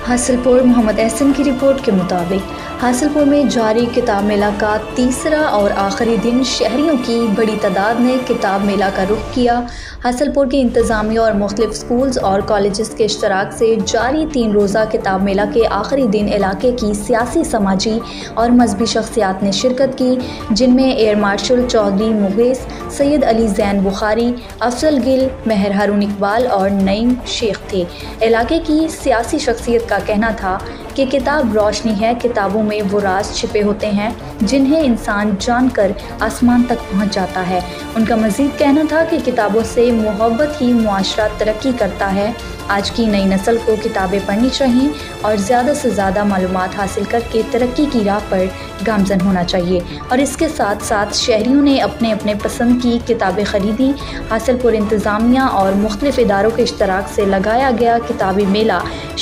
حاصلپور محمد احسن کی رپورٹ کے مطابق حاصلپور میں جاری کتاب میلہ کا تیسرا اور آخری دن شہریوں کی بڑی تعداد نے کتاب میلہ کا رخ کیا۔ حاصلپور کی انتظامیہ اور مختلف سکولز اور کالجز کے اشتراک سے جاری 3 روزہ کتاب میلہ کے آخری دن علاقے کی سیاسی، سماجی اور مذہبی شخصیات نے شرکت کی، جن میں ایئر مارشل چودھری مغیث، سید علی زین بخاری، افضل گل، مہر ہارون اقبال اور نعیم شیخ تھے۔ علاقے کی سیاسی شخصیت کا کہنا تھا کہ کتاب روشنی ہے، کتابوں میں وہ راز چھپے ہوتے ہیں جنہیں انسان جان کر آسمان تک پہنچ جاتا ہے۔ ان کا مزید کہنا تھا کہ کتابوں سے محبت ہی معاشرہ ترقی کرتا ہے۔ آج کی نئی نسل کو کتابیں پڑھنی چاہیے اور زیادہ سے زیادہ معلومات حاصل کر کے ترقی کی راہ پر گامزن ہونا چاہیے، اور اس کے ساتھ ساتھ شہریوں نے اپنے اپنے پسند کی کتابیں خریدی۔ حاصلپور انتظامیہ اور مختلف اداروں کے اشتراک سے لگایا گیا کتابی میلہ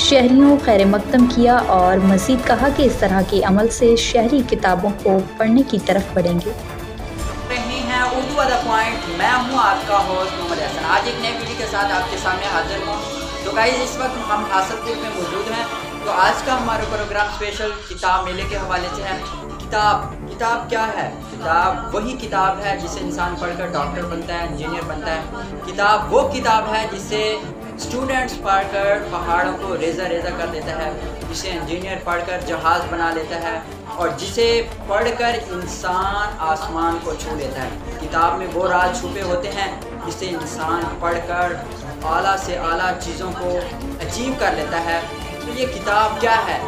شہریوں خیر مقدم کیا، اور مزید کہا کہ اس طرح کے عمل سے شہری کتابوں کو پڑھنے کی طرف بڑھیں گے۔ اردو ادب پوائنٹ، میں ہوں آپ کا ہوسٹ محمد احسن۔ آج ایک نئے ویڈیو کے ساتھ آپ کے سامنے حاضر ہوں۔ تو گائز اس وقت ہم حاصلپور میں موجود ہیں۔ تو آج کا ہمارا پروگرام اسپیشل کتاب میلے کے حوالے سے ہے۔ کتاب کیا ہے؟ کتاب وہی کتاب ہے جسے انسان پڑھ کر ڈاکٹر بنتا ہے، انجینئر بنتا ہے۔ کتاب وہ کتاب ہے جسے اسٹوڈنٹس پڑھ کر پہاڑوں کو ریزہ ریزہ کر دیتا ہے، جسے انجینئر پڑھ کر جہاز بنا لیتا ہے، اور جسے پڑھ کر انسان آسمان کو چھو لیتا ہے۔ کتاب میں وہ راز چھپے ہوتے ہیں جسے انسان پڑھ کر اعلیٰ سے اعلیٰ چیزوں کو اچیو کر لیتا ہے۔ تو یہ کتاب کیا ہے؟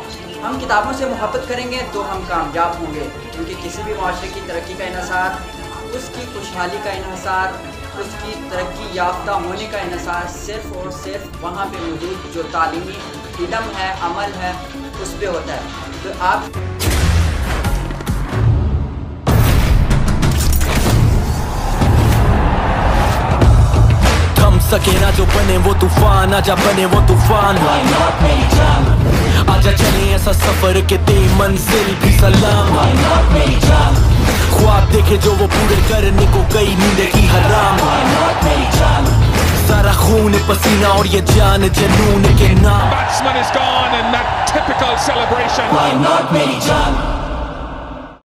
ہم کتابوں سے محبت کریں گے تو ہم کامیاب ہوں گے، کیونکہ کسی بھی معاشرے کی ترقی کا انحصار، اس کی خوشحالی کا انحصار، اس کی ترقی یافتہ ہونے کا انحصار صرف اور صرف وہاں پہ موجود جو تعلیمی علم ہے، عمل ہے، اس پہ ہوتا ہے۔ تو آپ سکے نہ جو بنے وہ طوفان، آجا بنے وہ طوفان، آجا چلے ایسا سفر کہ دے منزل بھی سلام، خواب دیکھے جو وہ پورے کرنے کو گئی نیند کی حرام، سارا خون پسینہ اور یہ جان جنون کے نام، batsman is gone and that typical celebration. Why not میری جان